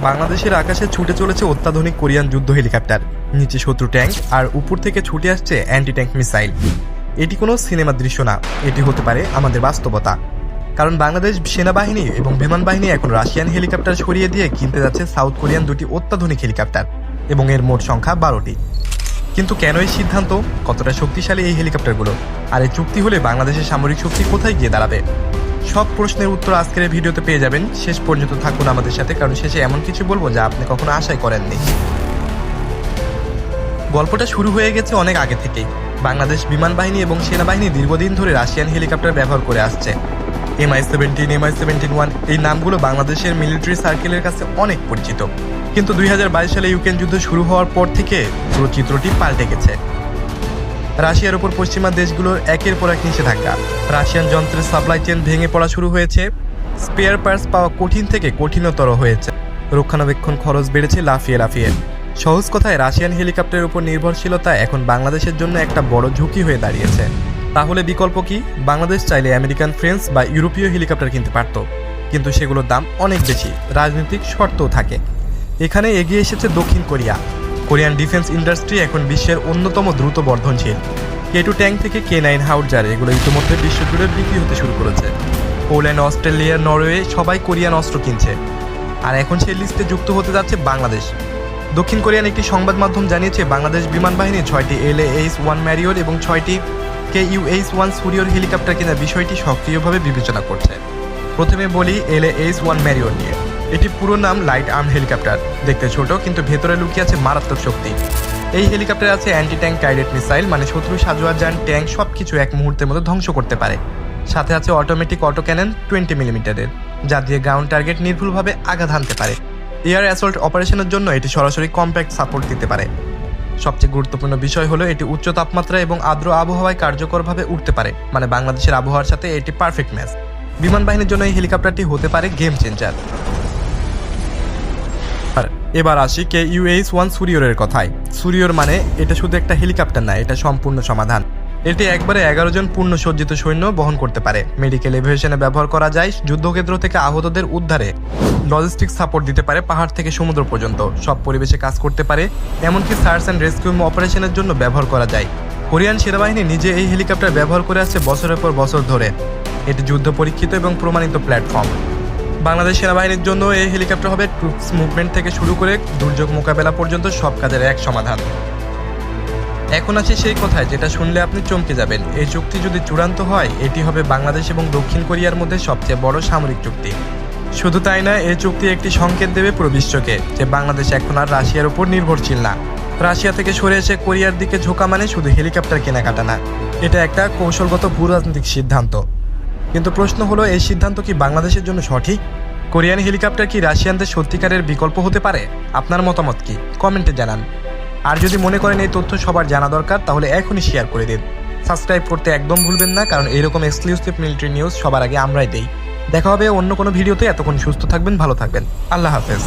বাংলাদেশের আকাশে ছুটে চলেছে অত্যাধুনিক কোরিয়ান যুদ্ধ হেলিকপ্টার, নিচে শত্রু ট্যাঙ্ক আর উপর থেকে ছুটে আসছে অ্যান্টি ট্যাঙ্ক মিসাইল। এটি কোনো সিনেমার দৃশ্য না, এটি হতে পারে আমাদের বাস্তবতা। কারণ বাংলাদেশ সেনাবাহিনী এবং বিমান বাহিনী এখন রাশিয়ান হেলিকপ্টার সরিয়ে দিয়ে কিনতে যাচ্ছে সাউথ কোরিয়ান দুটি অত্যাধুনিক হেলিকপ্টার, এবং এর মোট সংখ্যা 12টি। কিন্তু কেন এই সিদ্ধান্ত? কতটা শক্তিশালী এই হেলিকপ্টারগুলো? আর এই চুক্তি হলে বাংলাদেশের সামরিক শক্তি কোথায় গিয়ে দাঁড়াবে? সব প্রশ্নের উত্তর আজকের এই ভিডিওতে পেয়ে যাবেন। শেষ পর্যন্ত থাকুন আমাদের সাথে, কারণ শেষে এমন কিছু বলবো যা আপনি কখনো আশাই করেননি। গল্পটা শুরু হয়ে গেছে অনেক আগে থেকেই। বাংলাদেশ বিমান বাহিনী এবং সেনাবাহিনী দীর্ঘদিন ধরে রাশিয়ান হেলিকপ্টার ব্যবহার করে আসছে। MI-17, MI-71 এই নামগুলো বাংলাদেশের মিলিটারি সার্কেলের কাছে অনেক পরিচিত। কিন্তু 2022 সালে ইউক্রেন যুদ্ধ শুরু হওয়ার পর থেকে পুরো চিত্রটি পাল্টে গেছে। রাশিয়ার উপর পশ্চিমা দেশগুলোর একের পর এক নিষেধাজ্ঞা, রাশিয়ান যন্ত্রের সাপ্লাই চেইন ভেঙে পড়া শুরু হয়েছে, স্পেয়ার পার্টস পাওয়া কঠিন থেকে কঠিনতর হয়েছে, রক্ষণাবেক্ষণ খরচ বেড়েছে লাফিয়ে লাফিয়ে। সহজ কথায় রাশিয়ান হেলিকপ্টারের উপর নির্ভরশীলতা এখন বাংলাদেশের জন্য একটা বড় ঝুঁকি হয়ে দাঁড়িয়েছে। তাহলে বিকল্প কি? বাংলাদেশ চাইলে আমেরিকান, ফ্রেঞ্চ বা ইউরোপীয় হেলিকপ্টার কিনতে পারত, কিন্তু সেগুলোর দাম অনেক বেশি, রাজনৈতিক শর্তও থাকে। এখানে এগিয়ে এসেছে দক্ষিণ কোরিয়া। কোরিয়ান ডিফেন্স ইন্ডাস্ট্রি এখন বিশ্বের অন্যতম দ্রুত বর্ধনশীল। K2 ট্যাঙ্ক থেকে K9 হাউটজার এগুলো ইতিমধ্যে বিশ্বজুড়ে বিক্রি হতে শুরু করেছে। পোল্যান্ড, অস্ট্রেলিয়া, নরওয়ে সবাই কোরিয়ান অস্ত্র কিনছে। আর এখন সেই লিস্টে যুক্ত হতে যাচ্ছে বাংলাদেশ। দক্ষিণ কোরিয়ান একটি সংবাদ মাধ্যম জানিয়েছে বাংলাদেশ বিমান বাহিনী 6টি LAH-1 ম্যারিওর এবং 6টি KUH-1 সুরিয়র হেলিকপ্টার কেনার বিষয়টি সক্রিয়ভাবে বিবেচনা করছে। প্রথমে বলি LAH-1 ম্যারিওর নিয়ে। এটি পুরো নাম লাইট আর্ম হেলিকপ্টার। দেখতে ছোট, কিন্তু ভেতরে লুকিয়ে আছে মারাত্মক শক্তি। এই হেলিকপ্টারে আছে অ্যান্টি ট্যাঙ্ক গাইডেড মিসাইল, মানে শত্রু সাজোয়া যান, ট্যাঙ্ক সবকিছু এক মুহূর্তের মধ্যে ধ্বংস করতে পারে। সাথে আছে অটোমেটিক অটো ক্যানন 20 মিলিমিটারের, যা দিয়ে গ্রাউন্ড টার্গেট নির্ভুলভাবে আঘাত হানতে পারে। এয়ার অ্যাসল্ট অপারেশনের জন্য এটি সরাসরি কম্প্যাক্ট সাপোর্ট দিতে পারে। সবচেয়ে গুরুত্বপূর্ণ বিষয় হলো এটি উচ্চ তাপমাত্রা এবং আর্দ্র আবহাওয়ায় কার্যকরভাবে উঠতে পারে, মানে বাংলাদেশের আবহাওয়ার সাথে এটি পারফেক্ট ম্যাচ। বিমান বাহিনীর জন্য এই হেলিকপ্টারটি হতে পারে গেম চেঞ্জার। এবার আসি KUH-1 সুরিয়রের কথায়। সুরিয়র মানে এটা শুধু একটা হেলিকপ্টার না, এটা সম্পূর্ণ সমাধান। এটি একবারে 11 জন পূর্ণ সজ্জিত সৈন্য বহন করতে পারে। মেডিকেল এভিয়েশনে ব্যবহার করা যায়, যুদ্ধক্ষেত্র থেকে আহতদের উদ্ধারে, লজিস্টিক সাপোর্ট দিতে পারে, পাহাড় থেকে সমুদ্র পর্যন্ত সব পরিবেশে কাজ করতে পারে। এমনকি সার্চ অ্যান্ড রেস্কিউ অপারেশনের জন্য ব্যবহার করা যায়। কোরিয়ান সেনাবাহিনী নিজে এই হেলিকপ্টার ব্যবহার করে আসছে বছরের পর বছর ধরে। এটি যুদ্ধ পরীক্ষিত এবং প্রমাণিত প্ল্যাটফর্ম। বাংলাদেশ সেনাবাহিনীর জন্য এই হেলিকপ্টার হবে ট্রুপস মুভমেন্ট থেকে শুরু করে দুর্যোগ মোকাবেলা পর্যন্ত সব কাজের এক সমাধান। এখন আছে সেই কথায় যেটা শুনলে আপনি চমকে যাবেন। এই চুক্তি যদি চূড়ান্ত হয়, এটি হবে বাংলাদেশ এবং দক্ষিণ কোরিয়ার মধ্যে সবচেয়ে বড় সামরিক চুক্তি। শুধু তাই না, এই চুক্তি একটি সংকেত দেবে পুরো বিশ্বকে যে বাংলাদেশ এখন আর রাশিয়ার উপর নির্ভরশীল না। রাশিয়া থেকে সরে এসে কোরিয়ার দিকে ঝোঁকা মানে শুধু হেলিকপ্টার কেনাকাটা না, এটা একটা কৌশলগত ভূরাজনৈতিক সিদ্ধান্ত। কিন্তু প্রশ্ন হলো, এই সিদ্ধান্ত কি বাংলাদেশের জন্য সঠিক? কোরিয়ান হেলিকপ্টার কি রাশিয়ানদের সত্যিকারের বিকল্প হতে পারে? আপনার মতামত কি? কমেন্টে জানান। আর যদি মনে করেন এই তথ্য সবার জানা দরকার, তাহলে এখনই শেয়ার করে দিন। সাবস্ক্রাইব করতে একদম ভুলবেন না, কারণ এইরকম এক্সক্লুসিভ মিলিটারি নিউজ সবার আগে আমরাই দেই। দেখা হবে অন্য কোনো ভিডিওতে। এতক্ষণ সুস্থ থাকবেন, ভালো থাকবেন। আল্লাহ হাফেজ।